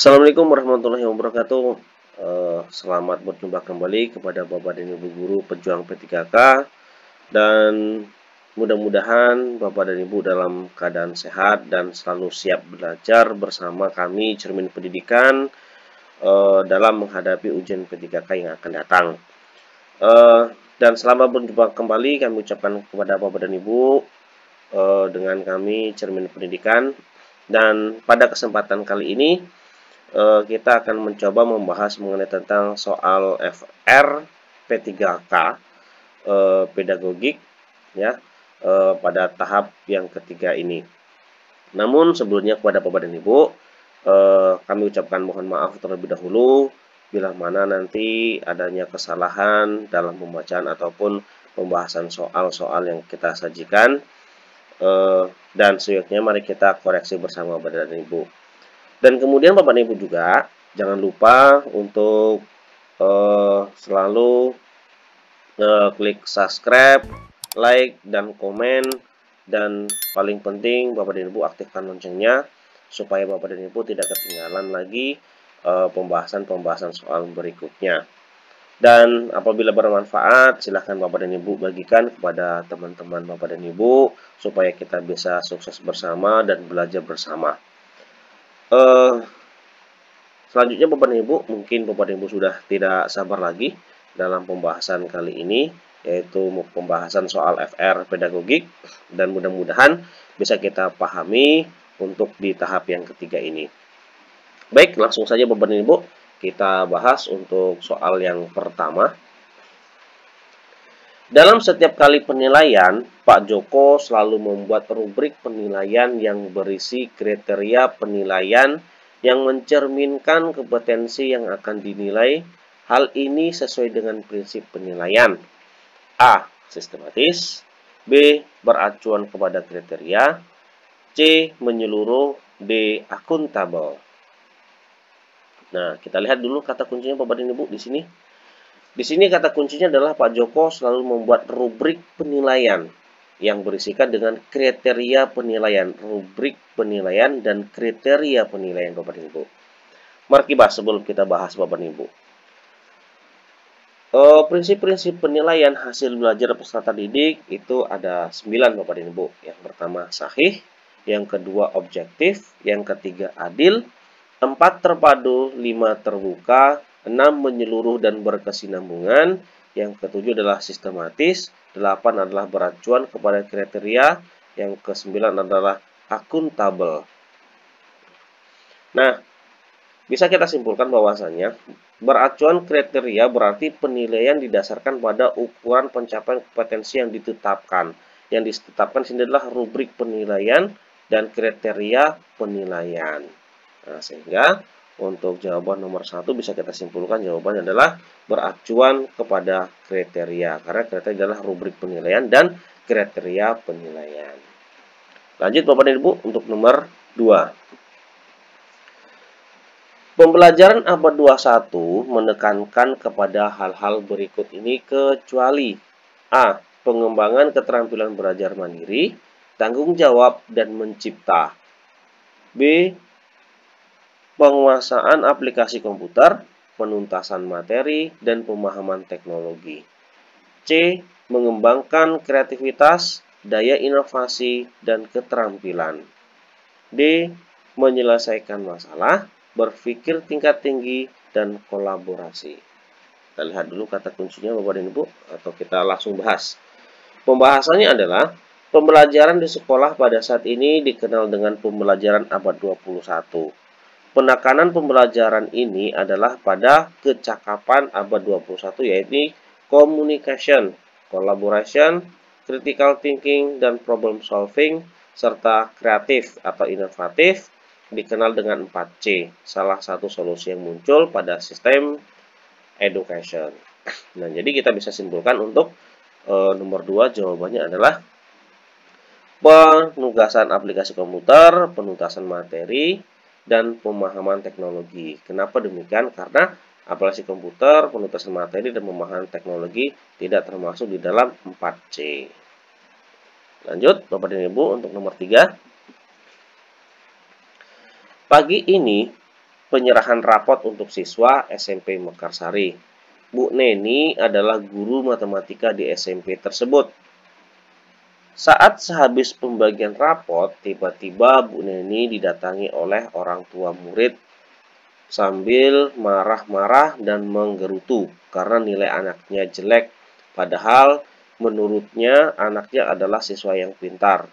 Assalamualaikum warahmatullahi wabarakatuh. Selamat berjumpa kembali kepada Bapak dan Ibu guru pejuang P3K, dan mudah-mudahan Bapak dan Ibu dalam keadaan sehat dan selalu siap belajar bersama kami Cermin Pendidikan dalam menghadapi ujian P3K yang akan datang. Dan selamat berjumpa kembali kami ucapkan kepada Bapak dan Ibu dengan kami Cermin Pendidikan, dan pada kesempatan kali ini kita akan mencoba membahas mengenai tentang soal FR P3K pedagogik ya pada tahap yang ketiga ini. Namun sebelumnya kepada Bapak dan Ibu kami ucapkan mohon maaf terlebih dahulu bila mana nanti adanya kesalahan dalam pembacaan ataupun pembahasan soal-soal yang kita sajikan, dan seyogyanya mari kita koreksi bersama Bapak dan Ibu. Dan kemudian Bapak dan Ibu juga jangan lupa untuk selalu klik subscribe, like, dan komen. Dan paling penting Bapak dan Ibu aktifkan loncengnya supaya Bapak dan Ibu tidak ketinggalan lagi pembahasan-pembahasan soal berikutnya. Dan apabila bermanfaat, silahkan Bapak dan Ibu bagikan kepada teman-teman Bapak dan Ibu supaya kita bisa sukses bersama dan belajar bersama. Selanjutnya Bapak dan Ibu, mungkin Bapak dan Ibu sudah tidak sabar lagi dalam pembahasan kali ini, yaitu pembahasan soal FR pedagogik, dan mudah-mudahan bisa kita pahami untuk di tahap yang ketiga ini. Baik, langsung saja Bapak dan Ibu, kita bahas untuk soal yang pertama. Dalam setiap kali penilaian, Pak Joko selalu membuat rubrik penilaian yang berisi kriteria penilaian yang mencerminkan kompetensi yang akan dinilai. Hal ini sesuai dengan prinsip penilaian: A. Sistematis, B. Beracuan kepada kriteria, C. Menyeluruh, D. Akuntabel. Nah, kita lihat dulu kata kuncinya Bapak dan Ibu di sini. Di sini kata kuncinya adalah Pak Joko selalu membuat rubrik penilaian yang berisikan dengan kriteria penilaian, rubrik penilaian dan kriteria penilaian Bapak dan Ibu. Mari kita sebelum kita bahas Bapak dan Ibu. Prinsip-prinsip penilaian hasil belajar peserta didik itu ada 9 Bapak dan Ibu. Yang pertama sahih, yang kedua objektif, yang ketiga adil, 4 terpadu, 5 terbuka, 6 menyeluruh dan berkesinambungan, yang ketujuh adalah sistematis, 8 adalah beracuan kepada kriteria, yang ke-9 adalah akuntabel. Nah, bisa kita simpulkan bahwasanya beracuan kriteria berarti penilaian didasarkan pada ukuran pencapaian kompetensi yang ditetapkan. Yang ditetapkan sini adalah rubrik penilaian dan kriteria penilaian. Nah, sehingga untuk jawaban nomor 1 bisa kita simpulkan jawabannya adalah beracuan kepada kriteria. Karena kriteria adalah rubrik penilaian dan kriteria penilaian. Lanjut Bapak dan Ibu untuk nomor 2. Pembelajaran abad 21 menekankan kepada hal-hal berikut ini kecuali A. Pengembangan keterampilan belajar mandiri, tanggung jawab, dan mencipta. B. Penguasaan aplikasi komputer, penuntasan materi, dan pemahaman teknologi. C. Mengembangkan kreativitas, daya inovasi, dan keterampilan. D. Menyelesaikan masalah, berpikir tingkat tinggi, dan kolaborasi. Kita lihat dulu kata kuncinya Bapak dan Ibu, atau kita langsung bahas. Pembahasannya adalah pembelajaran di sekolah pada saat ini dikenal dengan pembelajaran abad 21. Penekanan pembelajaran ini adalah pada kecakapan abad 21, yaitu communication, collaboration, critical thinking, dan problem solving, serta kreatif atau inovatif, dikenal dengan 4C, salah satu solusi yang muncul pada sistem education. Nah, jadi kita bisa simpulkan untuk nomor 2 jawabannya adalah penugasan aplikasi komputer, penuntasan materi, dan pemahaman teknologi. Kenapa demikian? Karena aplikasi komputer, penuntasan materi, dan pemahaman teknologi tidak termasuk di dalam 4C. Lanjut, Bapak dan Ibu, untuk nomor 3. Pagi ini, penyerahan rapot untuk siswa SMP Mekarsari. Bu Neni adalah guru matematika di SMP tersebut. Saat sehabis pembagian rapot, tiba-tiba Bu Neni didatangi oleh orang tua murid sambil marah-marah dan menggerutu karena nilai anaknya jelek, padahal menurutnya anaknya adalah siswa yang pintar.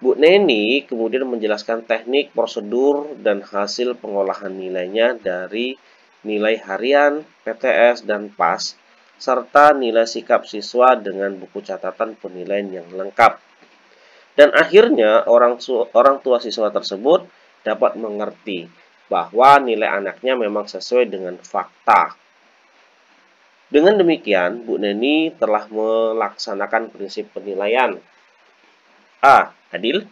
Bu Neni kemudian menjelaskan teknik, prosedur, dan hasil pengolahan nilainya dari nilai harian, PTS, dan PAS, serta nilai sikap siswa dengan buku catatan penilaian yang lengkap. Dan akhirnya orang tua siswa tersebut dapat mengerti bahwa nilai anaknya memang sesuai dengan fakta. Dengan demikian, Bu Neni telah melaksanakan prinsip penilaian. A. Adil.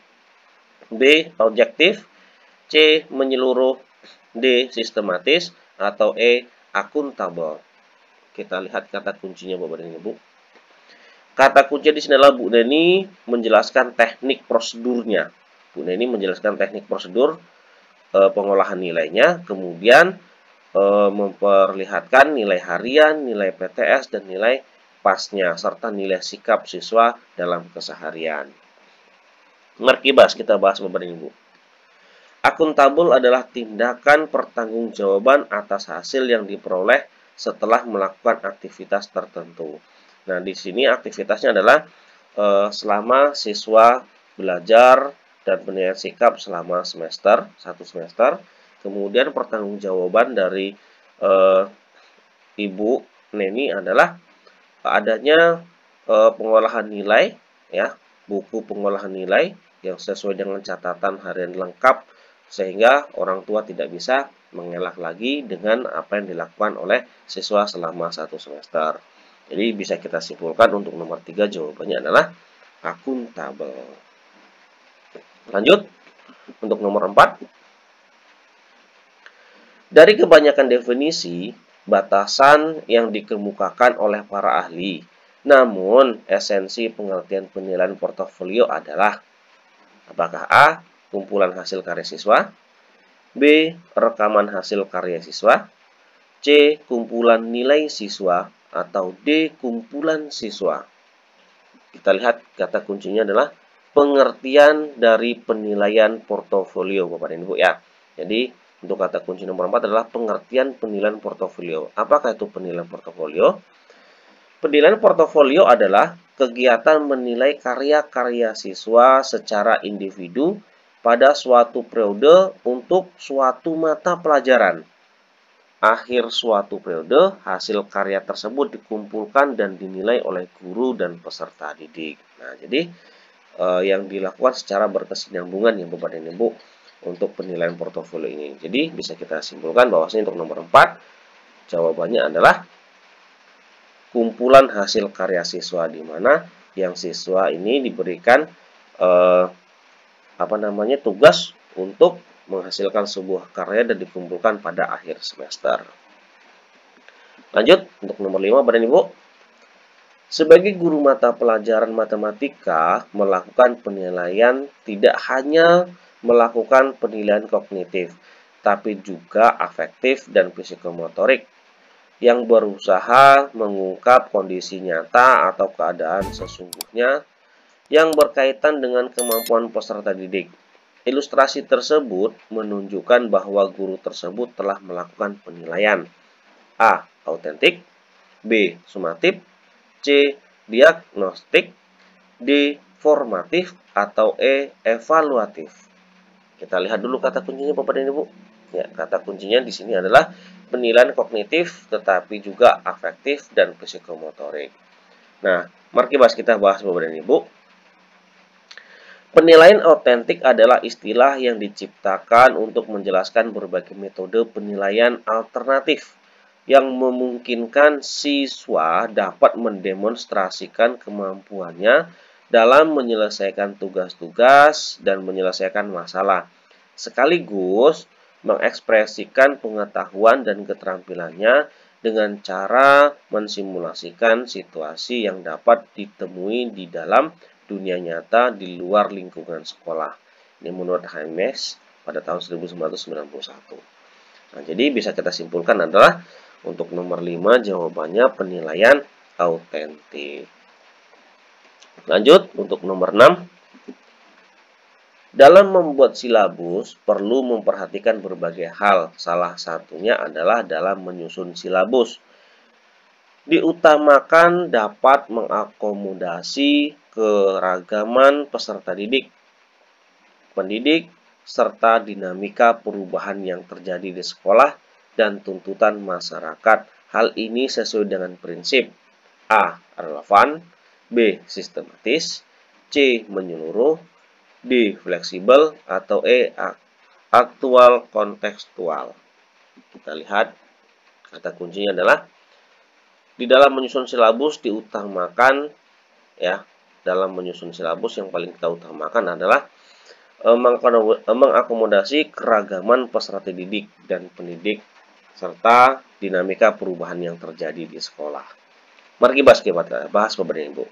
B. Objektif. C. Menyeluruh. D. Sistematis. Atau E. Akuntabel. Kita lihat kata kuncinya Bapak dan Ibu. Kata kunci di sini adalah Bu Neni menjelaskan teknik prosedurnya. Bu Neni menjelaskan teknik prosedur pengolahan nilainya, kemudian memperlihatkan nilai harian, nilai PTS, dan nilai pasnya, serta nilai sikap siswa dalam keseharian. Markibas kita bahas Bapak dan Ibu. Akuntabel adalah tindakan pertanggungjawaban atas hasil yang diperoleh setelah melakukan aktivitas tertentu. Nah, di sini aktivitasnya adalah selama siswa belajar dan penilaian sikap selama satu semester. Kemudian pertanggungjawaban dari Ibu Neni adalah adanya pengolahan nilai, ya, buku pengolahan nilai yang sesuai dengan catatan harian lengkap, sehingga orang tua tidak bisa mengelak lagi dengan apa yang dilakukan oleh siswa selama satu semester. Jadi bisa kita simpulkan untuk nomor 3 jawabannya adalah akuntabel. Lanjut untuk nomor 4. Dari kebanyakan definisi, batasan yang dikemukakan oleh para ahli, namun esensi pengertian penilaian portofolio adalah apakah A. Kumpulan hasil karya siswa, B. Rekaman hasil karya siswa, C. Kumpulan nilai siswa, atau D. Kumpulan siswa. Kita lihat kata kuncinya adalah pengertian dari penilaian portofolio Bapak dan Ibu ya. Jadi untuk kata kunci nomor 4 adalah pengertian penilaian portofolio. Apakah itu penilaian portofolio? Penilaian portofolio adalah kegiatan menilai karya-karya siswa secara individu pada suatu periode untuk suatu mata pelajaran. Akhir suatu periode, hasil karya tersebut dikumpulkan dan dinilai oleh guru dan peserta didik. Nah, jadi yang dilakukan secara berkesinambungan ya Bapak dan Ibu untuk penilaian portofolio ini. Jadi bisa kita simpulkan bahwasanya untuk nomor 4 jawabannya adalah kumpulan hasil karya siswa, di mana yang siswa ini diberikan tugas untuk menghasilkan sebuah karya dan dikumpulkan pada akhir semester. Lanjut untuk nomor 5 Bapak dan Ibu. Sebagai guru mata pelajaran matematika, melakukan penilaian tidak hanya melakukan penilaian kognitif, tapi juga afektif dan psikomotorik yang berusaha mengungkap kondisi nyata atau keadaan sesungguhnya yang berkaitan dengan kemampuan peserta didik. Ilustrasi tersebut menunjukkan bahwa guru tersebut telah melakukan penilaian. A. Autentik. B. Sumatif. C. Diagnostik. D. Formatif. Atau E. Evaluatif. Kita lihat dulu kata kuncinya Bapak dan Ibu. Ya, kata kuncinya di sini adalah penilaian kognitif, tetapi juga afektif dan psikomotorik. Nah, mari kita bahas Bapak dan Ibu. Penilaian autentik adalah istilah yang diciptakan untuk menjelaskan berbagai metode penilaian alternatif yang memungkinkan siswa dapat mendemonstrasikan kemampuannya dalam menyelesaikan tugas-tugas dan menyelesaikan masalah, sekaligus mengekspresikan pengetahuan dan keterampilannya dengan cara mensimulasikan situasi yang dapat ditemui di dalam dunia nyata di luar lingkungan sekolah. Ini menurut Hermes pada tahun 1991. Nah, jadi bisa kita simpulkan adalah untuk nomor 5 jawabannya penilaian autentik. Lanjut untuk nomor 6. Dalam membuat silabus perlu memperhatikan berbagai hal. Salah satunya adalah dalam menyusun silabus. Diutamakan dapat mengakomodasi keragaman peserta didik, pendidik, serta dinamika perubahan yang terjadi di sekolah dan tuntutan masyarakat. Hal ini sesuai dengan prinsip A. Relevan, B. Sistematis, C. Menyeluruh, D. Fleksibel, atau E. Aktual kontekstual. Kita lihat kata kuncinya adalah di dalam menyusun silabus diutamakan, ya, dalam menyusun silabus yang paling kita utamakan adalah mengakomodasi keragaman peserta didik dan pendidik serta dinamika perubahan yang terjadi di sekolah. Mari kita bahas Bapak dan Ibu.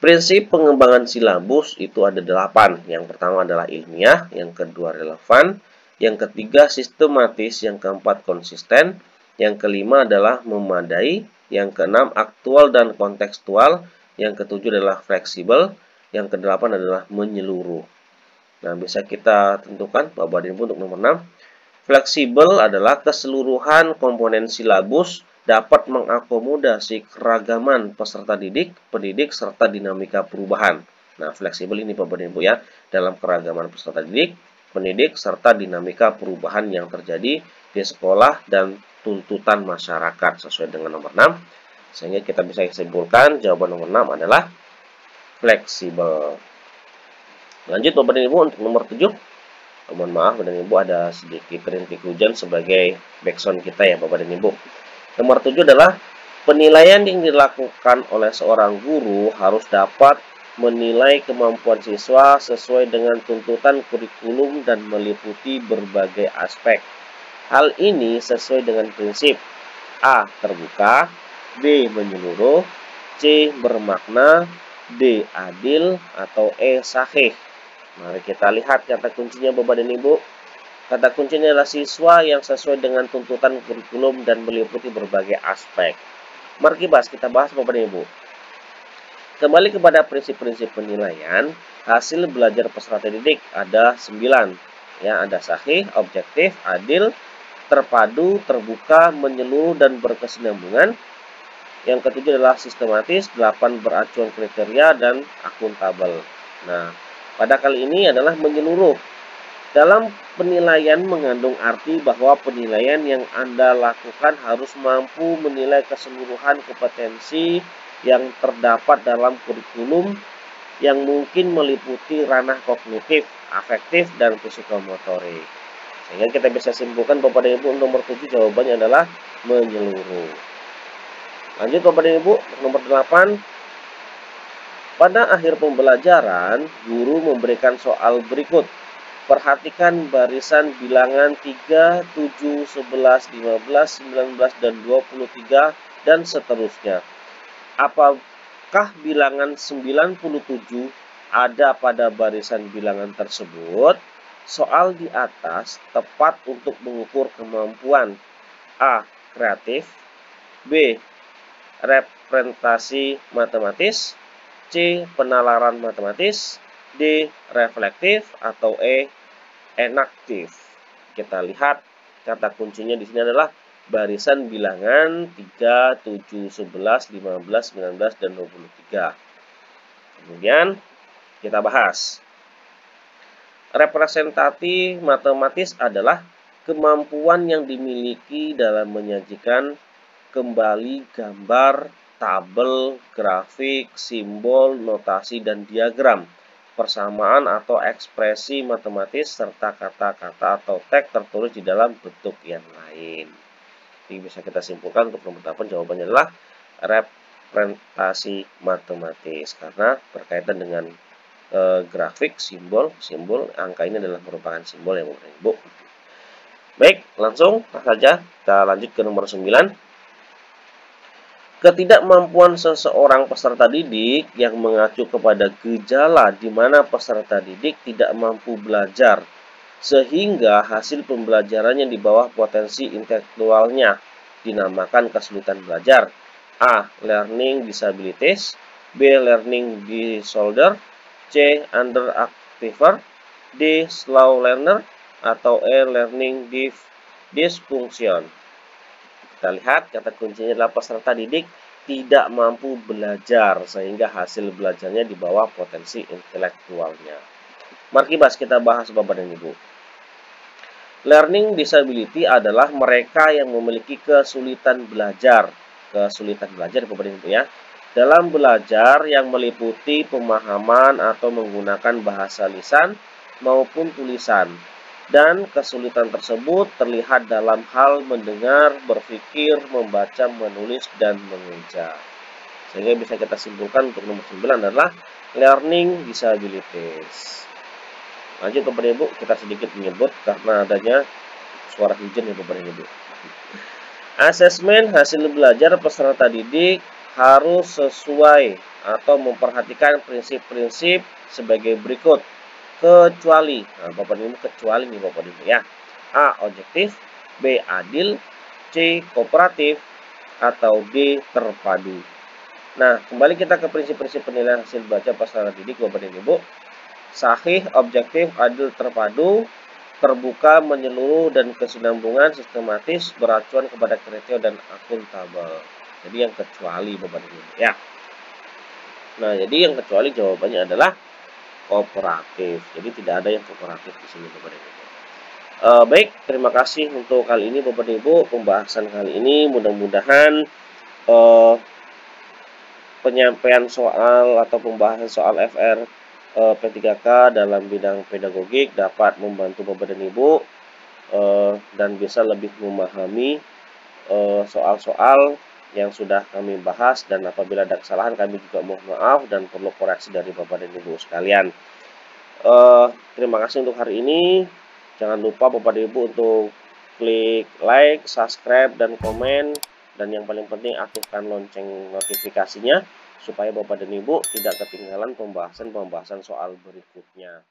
Prinsip pengembangan silabus itu ada 8. Yang pertama adalah ilmiah, yang kedua relevan, yang ketiga sistematis, yang keempat konsisten, yang kelima adalah memadai, yang keenam aktual dan kontekstual, yang ketujuh adalah fleksibel, yang kedelapan adalah menyeluruh. Nah, bisa kita tentukan Bapak dan Ibu untuk nomor 6. Fleksibel adalah keseluruhan komponen silabus dapat mengakomodasi keragaman peserta didik, pendidik, serta dinamika perubahan. Nah, fleksibel ini Bapak dan Ibu ya, dalam keragaman peserta didik, pendidik, serta dinamika perubahan yang terjadi di sekolah dan tuntutan masyarakat sesuai dengan nomor 6. Sehingga kita bisa simpulkan jawaban nomor 6 adalah fleksibel. Lanjut Bapak dan Ibu untuk nomor 7. Mohon maaf Bapak dan Ibu ada sedikit rintik hujan sebagai background kita ya Bapak dan Ibu. Nomor 7 adalah penilaian yang dilakukan oleh seorang guru harus dapat menilai kemampuan siswa sesuai dengan tuntutan kurikulum dan meliputi berbagai aspek. Hal ini sesuai dengan prinsip A. Terbuka, B. Menyeluruh, C. Bermakna, D. Adil, atau E. Sahih. Mari kita lihat kata kuncinya Bapak dan Ibu. Kata kuncinya adalah siswa yang sesuai dengan tuntutan kurikulum dan meliputi berbagai aspek. Mari kita bahas Bapak dan Ibu. Kembali kepada prinsip-prinsip penilaian, hasil belajar peserta didik ada 9. Ya, ada sahih, objektif, adil, terpadu, terbuka, menyeluruh, dan berkesinambungan. Yang ketujuh adalah sistematis, 8 beracuan kriteria, dan akuntabel. Nah, pada kali ini adalah menyeluruh. Dalam penilaian mengandung arti bahwa penilaian yang Anda lakukan harus mampu menilai keseluruhan kompetensi yang terdapat dalam kurikulum yang mungkin meliputi ranah kognitif, afektif, dan psikomotorik. Sehingga kita bisa simpulkan Bapak dan Ibu nomor 7 jawabannya adalah menyeluruh. Lanjut Bapak dan Ibu, nomor 8. Pada akhir pembelajaran, guru memberikan soal berikut. Perhatikan barisan bilangan 3, 7, 11, 15, 19, dan 23, dan seterusnya. Apakah bilangan 97 ada pada barisan bilangan tersebut? Soal di atas tepat untuk mengukur kemampuan A. Kreatif, B. Representasi matematis, C. Penalaran matematis, D. Reflektif, atau E. Enaktif. Kita lihat kata kuncinya di sini adalah barisan bilangan 3, 7, 11, 15, 19, dan 23. Kemudian kita bahas. Representasi matematis adalah kemampuan yang dimiliki dalam menyajikan kembali gambar, tabel, grafik, simbol, notasi, dan diagram, persamaan atau ekspresi matematis, serta kata-kata atau teks tertulis di dalam bentuk yang lain. Jadi bisa kita simpulkan untuk nomor 8 jawabannya adalah representasi matematis karena berkaitan dengan grafik, simbol, angka ini adalah merupakan simbol yang Bapak Ibu. Baik, langsung saja kita lanjut ke nomor 9. Ketidakmampuan seseorang peserta didik yang mengacu kepada gejala di mana peserta didik tidak mampu belajar sehingga hasil pembelajarannya di bawah potensi intelektualnya dinamakan kesulitan belajar. A. Learning disabilities, B. Learning disorder, C. Underachiever, D. Slow learner, atau E. Learning dysfunction. Kita lihat kata kuncinya adalah peserta didik tidak mampu belajar sehingga hasil belajarnya di bawah potensi intelektualnya. Mari kita bahas Bapak dan Ibu. Learning disability adalah mereka yang memiliki kesulitan belajar. Kesulitan belajar Bapak dan Ibu ya. Dalam belajar yang meliputi pemahaman atau menggunakan bahasa lisan maupun tulisan. Dan kesulitan tersebut terlihat dalam hal mendengar, berpikir, membaca, menulis, dan mengeja. Sehingga bisa kita simpulkan untuk nomor 9 adalah learning disabilities. Lanjut Bapak Ibu, kita sedikit menyebut karena adanya suara hujan ya Bapak Ibu. Asesmen hasil belajar peserta didik harus sesuai atau memperhatikan prinsip-prinsip sebagai berikut. Kecuali, nah Bapak Ibu kecuali nih Bapak Ibu ya. A. Objektif, B. Adil, C. Kooperatif, atau D. Terpadu. Nah, kembali kita ke prinsip-prinsip penilaian hasil belajar peserta didik Bapak Ibu. Sahih, objektif, adil, terpadu, terbuka, menyeluruh, dan kesinambungan, sistematis, beracuan kepada kriteria dan akuntabel. Jadi yang kecuali Bapak Ibu ya. Nah, jadi yang kecuali jawabannya adalah kooperatif. Jadi tidak ada yang kooperatif di sini Bapak Ibu. Baik, terima kasih untuk kali ini Bapak Ibu, pembahasan kali ini mudah-mudahan penyampaian soal atau pembahasan soal FR P3K dalam bidang pedagogik dapat membantu Bapak dan Ibu dan bisa lebih memahami soal-soal yang sudah kami bahas, dan apabila ada kesalahan kami juga mohon maaf dan perlu koreksi dari Bapak dan Ibu sekalian. Terima kasih untuk hari ini. Jangan lupa Bapak dan Ibu untuk klik like, subscribe, dan komen. Dan yang paling penting aktifkan lonceng notifikasinya supaya Bapak dan Ibu tidak ketinggalan pembahasan-pembahasan soal berikutnya.